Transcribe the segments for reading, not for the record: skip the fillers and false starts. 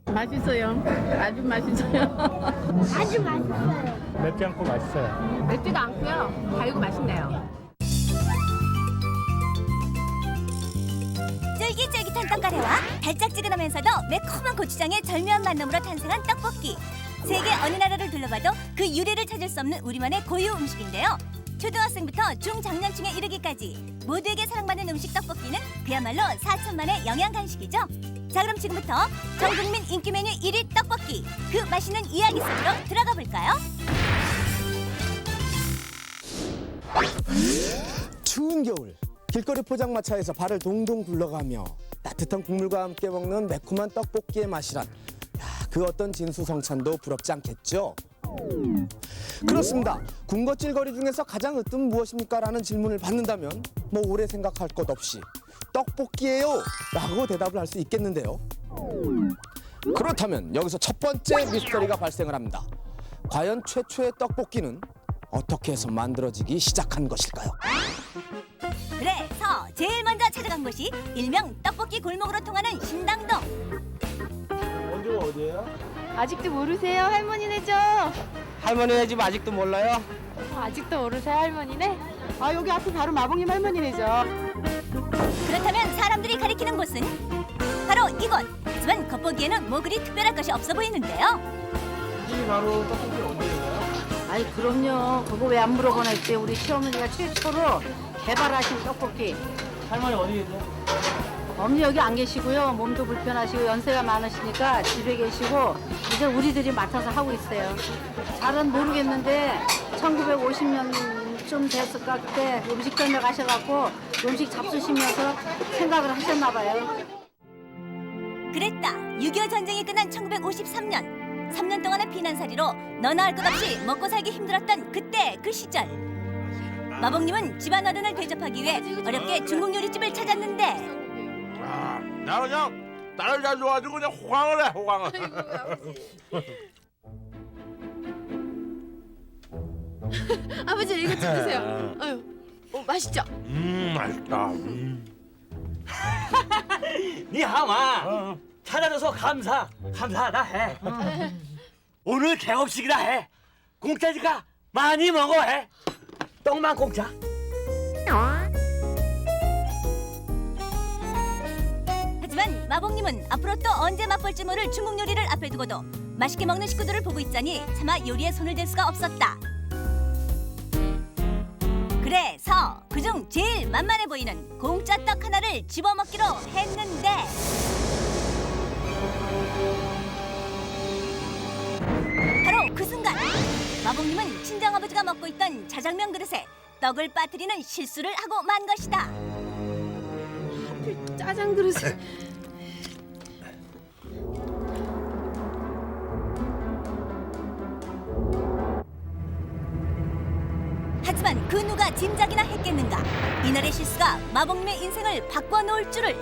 맛있어요. 아주 맛있어요. 아주 맛있어요. 맵지 않고 맛있어요. 맵지도 않고요. 달고 맛있네요. 쫄깃쫄깃한 떡가래와 달짝지근하면서도 매콤한 고추장의 절묘한 만남으로 탄생한 떡볶이. 세계 어느 나라를 둘러봐도 그 유래를 찾을 수 없는 우리만의 고유 음식인데요. 초등학생부터 중장년층에 이르기까지 모두에게 사랑받는 음식 떡볶이는 그야말로 4천만의 영양 간식이죠. 자, 그럼 지금부터 전 국민 인기 메뉴 1위 떡볶이, 그 맛있는 이야기 속으로 들어가 볼까요? 추운 겨울 길거리 포장마차에서 발을 동동 굴러가며 따뜻한 국물과 함께 먹는 매콤한 떡볶이의 맛이란, 그 어떤 진수성찬도 부럽지 않겠죠? 그렇습니다. 군것질거리 중에서 가장 으뜸 무엇입니까? 라는 질문을 받는다면 뭐 오래 생각할 것 없이 떡볶이예요! 라고 대답을 할 수 있겠는데요. 그렇다면 여기서 첫 번째 미스터리가 발생을 합니다. 과연 최초의 떡볶이는 어떻게 해서 만들어지기 시작한 것일까요? 그래서 제일 먼저 찾아간 곳이 일명 떡볶이 골목으로 통하는 신당동. 원주가 어디예요? 아직도 모르세요? 할머니네죠? 할머니네 집 아직도 몰라요? 아직도 모르세요? 할머니네? 아, 여기 앞에 바로 마봉님 할머니네죠. 그렇다면 사람들이 가리키는 곳은 바로 이곳. 하지만 겉보기에는 뭐 그리 특별할 것이 없어 보이는데요. 이 바로 떡볶이 어디예요? 아이 그럼요. 그거 왜 안 물어보나 했지. 우리 시어머니가 최초로 개발하신 떡볶이. 할머니 어디 계세요? 어머니 여기 안 계시고요. 몸도 불편하시고 연세가 많으시니까 집에 계시고 이제 우리들이 맡아서 하고 있어요. 잘은 모르겠는데 1950년쯤 됐을까 그때 음식점에 가셔갖고 음식 잡수시면서 생각을 하셨나 봐요. 그랬다. 6.25 전쟁이 끝난 1953년. 3년 동안의 피난살이로 너나 할 것 없이 먹고 살기 힘들었던 그때 그 시절. 마봉님은 집안 어른을 대접하기 위해 어렵게 중국 요리집을 찾았는데 나 그냥 딸을 잘 좋아가지고 그냥 호강을 해, 호강을. 아버지 이거 좀 드세요. 아유, 맛있죠? 맛있다. 네 항아 찾아줘서 감사하다 해. 오늘 개업식이다 해. 공짜니까 많이 먹어 해. 떡만 공짜. 하지만 마봉님은 앞으로 또 언제 맛볼지 모를 중국 요리를 앞에 두고도 맛있게 먹는 식구들을 보고 있자니 차마 요리에 손을 댈 수가 없었다. 그래서 그중 제일 만만해 보이는 공짜 떡 하나를 집어먹기로 했는데 바로 그 순간 마봉님은 친정아버지가 먹고 있던 자장면 그릇에 떡을 빠뜨리는 실수를 하고 만 것이다. 짜장 그릇에. 하지만 그 누가 짐작이나 했겠는가. 이날의 실수가 마봉님의 인생을 바꿔놓을 줄을.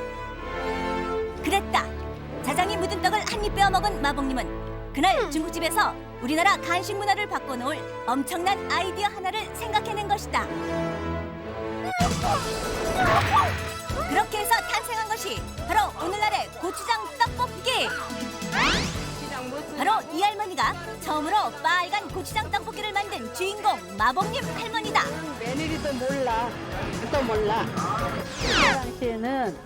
그랬다. 자장이 묻은 떡을 한 입 빼어먹은 마봉님은 그날 중국집에서 우리나라 간식 문화를 바꿔놓을 엄청난 아이디어 하나를 생각해낸 것이다. 그렇게 해서 탄생한 것이 바로 오늘날의 고추장 떡볶이. 바로 이 할머니가 처음으로 빨간 고추장 떡볶이를 만든 주인공 마봉님 할머니다. 며느리도 몰라. 또 몰라. 그 당시에는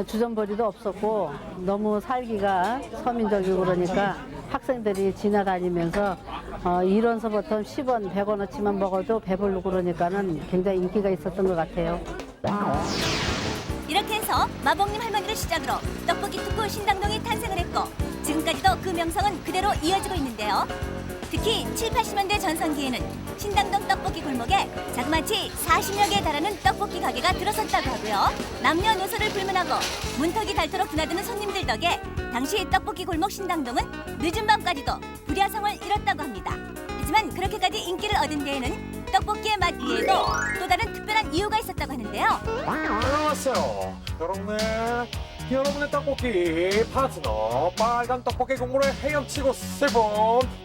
주전부리도 없었고 너무 살기가 서민적이고 그러니까 학생들이 지나다니면서 1원서부터 10원, 100원어치만 먹어도 배부르고 그러니까는 굉장히 인기가 있었던 것 같아요. 이렇게 해서 마봉님 할머니를 시작으로 떡볶이 특구 신당동이 탄생을 했고 지금까지도 그 명성은 그대로 이어지고 있는데요. 특히 7, 80년대 전성기에는 신당동 떡볶이 골목에 자그마치 40여 개에 달하는 떡볶이 가게가 들어섰다고 하고요. 남녀노소를 불문하고 문턱이 닳도록 드나드는 손님들 덕에 당시 떡볶이 골목 신당동은 늦은 밤까지도 불야성을 이뤘다고 합니다. 하지만 그렇게까지 인기를 얻은 데에는 떡볶이의 맛 위에도 또 다른 특별한 이유가 있었다고 하는데요. 안녕하세요. 여러분의 떡볶이 파트너 빨간 떡볶이 국물에 헤엄치고 슬픈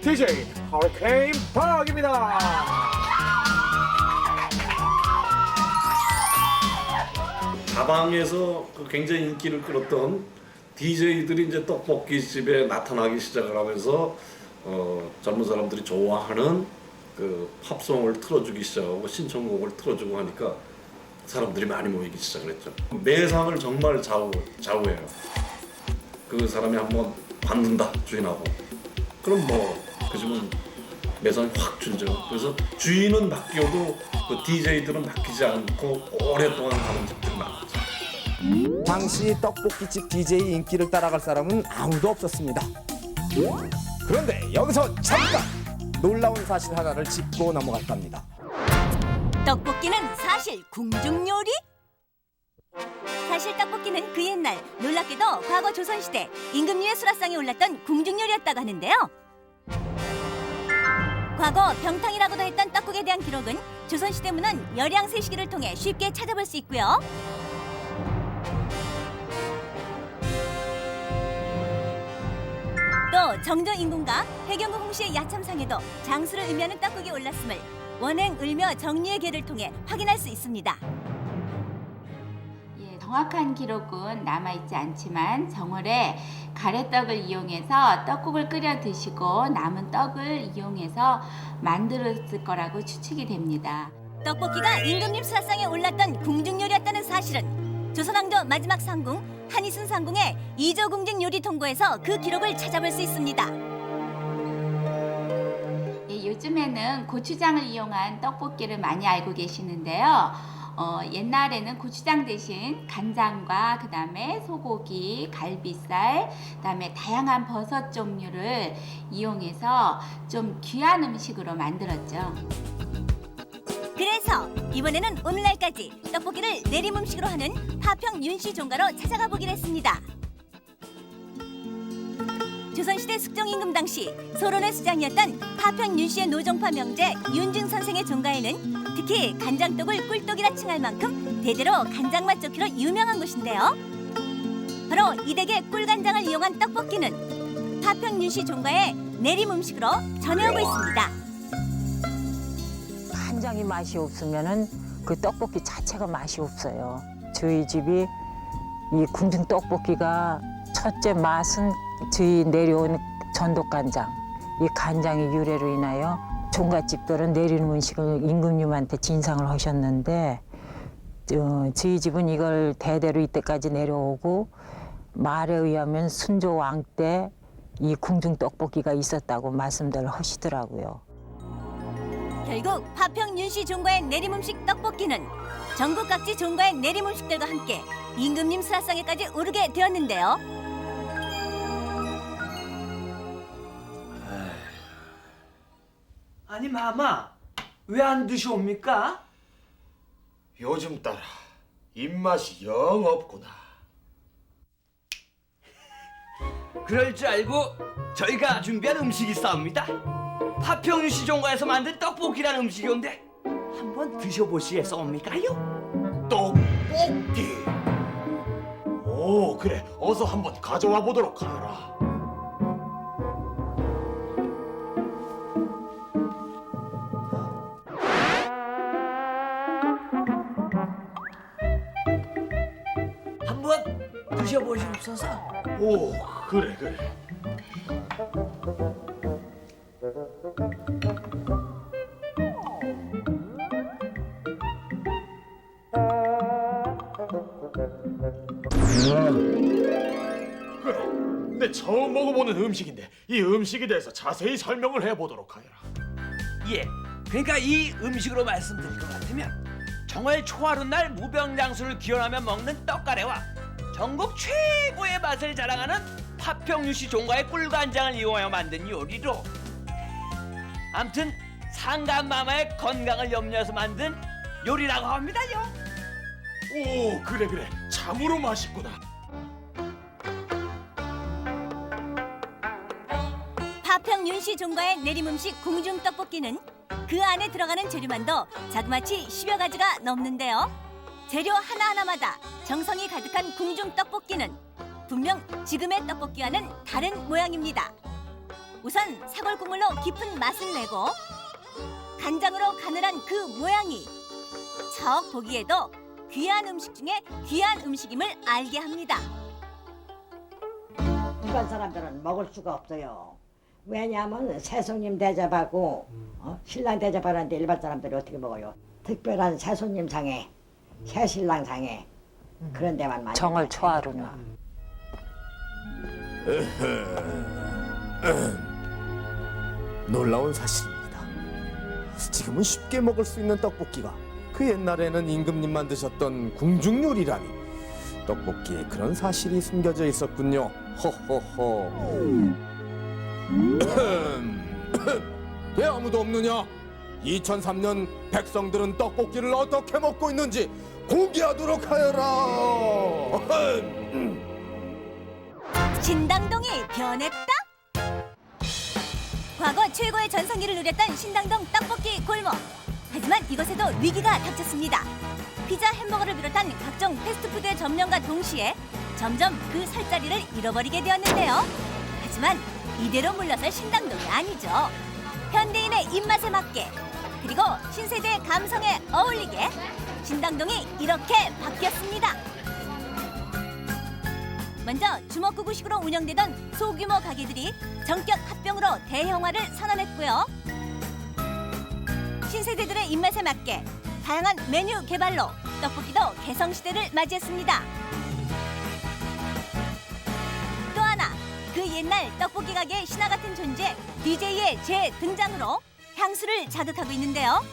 DJ 허리케인 박입니다. 자방에서 그 굉장히 인기를 끌었던 DJ들이 이제 떡볶이 집에 나타나기 시작을 하면서 젊은 사람들이 좋아하는 그 팝송을 틀어주기 시작하고 신청곡을 틀어주고 하니까 사람들이 많이 모이기 시작을 했죠. 매상을 정말 좌우해요. 그 사람이 한번 받는다 주인하고 그럼 뭐 그 집은 매상이 확 줄죠. 그래서 주인은 바뀌어도 그 DJ들은 바뀌지 않고 오랫동안 가는 집들이 많았죠. 당시 떡볶이집 DJ 인기를 따라갈 사람은 아무도 없었습니다. 그런데 여기서 잠깐 놀라운 사실 하나를 짚고 넘어갔답니다. 떡볶이는 사실 궁중 요리? 사실 떡볶이는 그 옛날 놀랍게도 과거 조선시대 임금님의 수라상에 올랐던 궁중 요리였다고 하는데요. 과거 병탕이라고도 했던 떡국에 대한 기록은 조선시대 문헌 열양세시기를 통해 쉽게 찾아볼 수 있고요. 또 정조인군과 해경구 홍씨의 야참상에도 장수를 의미하는 떡국이 올랐음을 원행, 을며, 정리의 계를 통해 확인할 수 있습니다. 예, 정확한 기록은 남아있지 않지만 정월에 가래떡을 이용해서 떡국을 끓여 드시고 남은 떡을 이용해서 만들었을 거라고 추측이 됩니다. 떡볶이가 임금님 수라상에 올랐던 궁중요리였다는 사실은 조선왕조 마지막 상궁 한이순 상궁의 이조궁중 요리 통고에서 그 기록을 찾아볼 수 있습니다. 예, 요즘에는 고추장을 이용한 떡볶이를 많이 알고 계시는데요. 옛날에는 고추장 대신 간장과 그다음에 소고기, 갈비살, 그다음에 다양한 버섯 종류를 이용해서 좀 귀한 음식으로 만들었죠. 그래서 이번에는 오늘날까지 떡볶이를 내림 음식으로 하는 파평 윤씨 종가로 찾아가 보기로 했습니다. 조선시대 숙종임금 당시 소론의 수장이었던 파평 윤씨의 노종파 명제 윤증 선생의 종가에는 특히 간장떡을 꿀떡이라 칭할 만큼 대대로 간장맛 좋기로 유명한 곳인데요. 바로 이 댁의 꿀간장을 이용한 떡볶이는 파평 윤씨 종가의 내림 음식으로 전해오고 있습니다. 간장이 맛이 없으면은 그 떡볶이 자체가 맛이 없어요. 저희 집이 이 궁중 떡볶이가 첫째 맛은 저희 내려온 전독간장. 이 간장의 유래로 인하여 종갓집들은 내리는 음식을 임금님한테 진상을 하셨는데 저희 집은 이걸 대대로 이때까지 내려오고 말에 의하면 순조 왕 때 이 궁중 떡볶이가 있었다고 말씀들 하시더라고요. 결국 파평 윤씨 종가의 내림 음식 떡볶이는 전국 각지 종가의 내림 음식들과 함께 임금님 수라상에까지 오르게 되었는데요. 아니 마마 왜 안 드시옵니까? 요즘 따라 입맛이 영 없구나. 그럴 줄 알고 저희가 준비한 음식이 있사옵니다. 파평유씨 종가에서 만든 떡볶이라는 음식이온데 한번 드셔보시겠사옵니까요? 떡볶이. 오, 그래. 어서 한번 가져와 보도록 하라. 한번 드셔보시옵소서. 오, 그래. 그래, 내 처음 먹어보는 음식인데 이 음식에 대해서 자세히 설명을 해보도록 하여라. 예, 그러니까 이 음식으로 말씀드릴 것 같으면 정월 초하룻날 무병장수를 기원하며 먹는 떡가래와 전국 최고의 맛을 자랑하는 파평유씨 종가의 꿀간장을 이용하여 만든 요리로 암튼 상감마마의 건강을 염려해서 만든 요리라고 합니다요. 오, 그래. 참으로 맛있구나. 파평 윤씨 종가의 내림 음식 궁중 떡볶이는 그 안에 들어가는 재료만도 자그마치 10여 가지가 넘는데요. 재료 하나하나마다 정성이 가득한 궁중 떡볶이는 분명 지금의 떡볶이와는 다른 모양입니다. 우선 사골 국물로 깊은 맛을 내고 간장으로 가늘한 그 모양이 척 보기에도 귀한 음식 중에 귀한 음식임을 알게 합니다. 일반 사람들은 먹을 수가 없어요. 왜냐하면 새손님 대접하고 신랑 대접하는데 일반 사람들이 어떻게 먹어요? 특별한 새손님 상에, 새신랑 상에 그런 데만 많이 정월 초하루는. 놀라운 사실입니다. 지금은 쉽게 먹을 수 있는 떡볶이가 그 옛날에는 임금님만 드셨던 궁중 요리라니 떡볶이에 그런 사실이 숨겨져 있었군요. 허허허. 왜 아무도 없느냐? 2003년 백성들은 떡볶이를 어떻게 먹고 있는지 공개하도록 하여라. 신당동이 변했다? 과거 최고의 전성기를 누렸던 신당동 떡볶이 골목. 하지만 이곳에도 위기가 닥쳤습니다. 피자, 햄버거를 비롯한 각종 패스트푸드의 점령과 동시에 점점 그 살 자리를 잃어버리게 되었는데요. 하지만 이대로 물러설 신당동이 아니죠. 현대인의 입맛에 맞게 그리고 신세대의 감성에 어울리게 신당동이 이렇게 바뀌었습니다. 먼저 주먹구구식으로 운영되던 소규모 가게들이 전격 합병으로 대형화를 선언했고요. 신세대들의 입맛에 맞게 다양한 메뉴 개발로 떡볶이도 개성시대를 맞이했습니다. 또 하나, 그 옛날 떡볶이 가게의 신화 같은 존재 DJ의 재등장으로 향수를 자극하고 있는데요.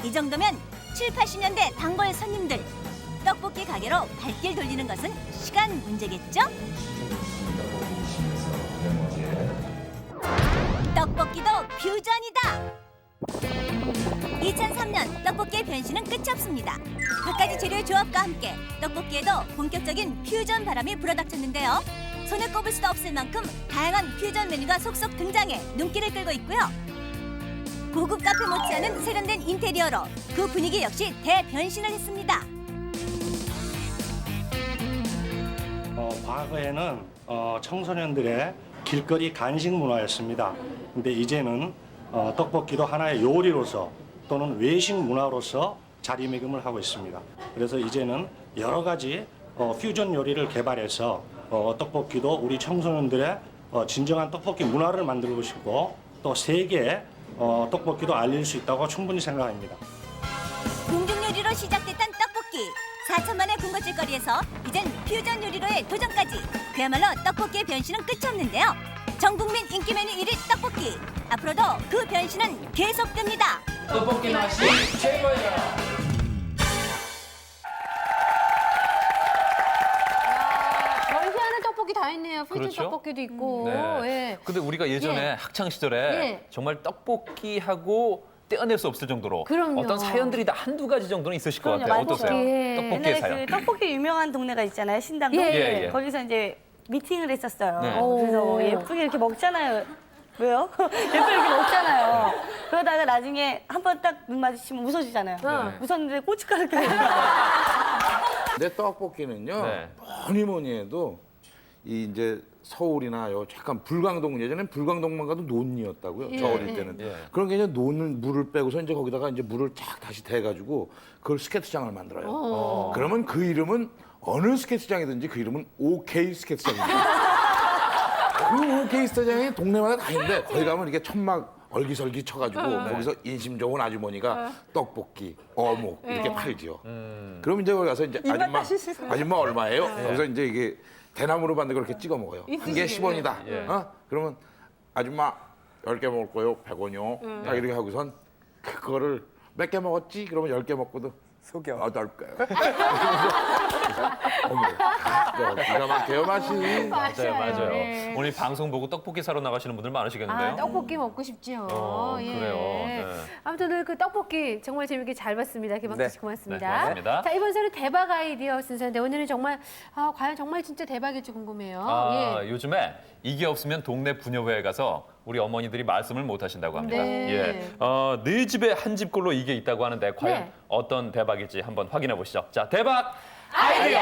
이 정도면 7, 80년대 단골 손님들 떡볶이 가게로 발길 돌리는 것은 시간 문제겠죠? 떡볶이도 퓨전이다! 2003년 떡볶이의 변신은 끝이 없습니다. 갖가지 재료의 조합과 함께 떡볶이에도 본격적인 퓨전 바람이 불어닥쳤는데요. 손에 꼽을 수도 없을 만큼 다양한 퓨전 메뉴가 속속 등장해 눈길을 끌고 있고요. 고급 카페 못지않은 세련된 인테리어로 그 분위기 역시 대변신을 했습니다. 과거에는 청소년들의 길거리 간식 문화였습니다. 근데 이제는 떡볶이도 하나의 요리로서 또는 외식 문화로서 자리매김을 하고 있습니다. 그래서 이제는 여러 가지 퓨전 요리를 개발해서 떡볶이도 우리 청소년들의 진정한 떡볶이 문화를 만들고 싶고 또 세계에 떡볶이도 알릴 수 있다고 충분히 생각합니다. 궁중 요리로 시작됐던 떡볶이. 4천만의 군것질 거리에서 이젠 퓨전 요리로의 도전까지. 그야말로 떡볶이의 변신은 끝이 없는데요. 전 국민 인기 메뉴 1위 떡볶이. 앞으로도 그 변신은 계속됩니다. 떡볶이 맛이 최고예요. 별의하는 떡볶이 다 있네요. 퓨전 그렇죠? 떡볶이도 있고. 네. 예. 근데 우리가 예전에 예. 학창 시절에 예. 정말 떡볶이하고 떼어낼 수 없을 정도로 그럼요. 어떤 사연들이 다 한두 가지 정도는 있으실 것 그럼요, 같아요. 많죠. 어떠세요? 예. 떡볶이의 옛날에 사연. 그 떡볶이 유명한 동네가 있잖아요. 신당동. 예, 예. 거기서 이제 미팅을 했었어요. 네. 그래서 예쁘게 이렇게 먹잖아요. 왜요? 예쁘게 이렇게 먹잖아요. 그러다가 나중에 한 번 딱 눈 마주치면 웃어주잖아요. 네. 웃었는데 고춧가루 이렇게 내 떡볶이는요. 네. 뭐니 해도 이 이제 서울이나 요 약간 불광동 예전엔 불광동만 가도 논이었다고요. 예, 저 어릴 예. 때는 예. 그런 게 이제 논을 물을 빼고서 이제 거기다가 이제 물을 쫙 다시 대가지고 그걸 스케이트장을 만들어요. 그러면 그 이름은 어느 스케이트장이든지 그 이름은 OK 스케이트장입니다. 그 OK 스케이트장이 동네마다 다 있는데 거기 가면 이렇게 천막 얼기설기 쳐가지고 거기서 인심 좋은 아주머니가 떡볶이, 어묵 이렇게 팔지요. 그럼 이제 거기 가서 이제 아줌마 얼마예요? 거기서 이제 이게 대나무로 만들고 이렇게 찍어 먹어요. 한 개 10원이다. 예. 그러면 아줌마 10개 먹을 거요. 100원이요. 딱 이렇게 하고선 그거를 몇 개 먹었지? 그러면 10개 먹고도 속여. 8개. 어머, 기가 막혀요 맛이. 맞아요. 예. 오늘 이 방송 보고 떡볶이 사러 나가시는 분들 많으시겠는데요? 아, 떡볶이 먹고 싶지요. 그래요. 네. 아무튼 오늘 그 떡볶이 정말 재밌게 잘 봤습니다. 김학수 씨 고맙습니다. 네, 고맙습니다. 자, 이번 사는 대박 아이디어 순서인데 오늘은 정말 과연 정말 진짜 대박일지 궁금해요. 예. 요즘에 이게 없으면 동네 부녀회에 가서 우리 어머니들이 말씀을 못 하신다고 합니다. 네. 예. 네 집에 한 집꼴로 이게 있다고 하는데 과연 네. 어떤 대박일지 한번 확인해 보시죠. 자, 대박 아이디어!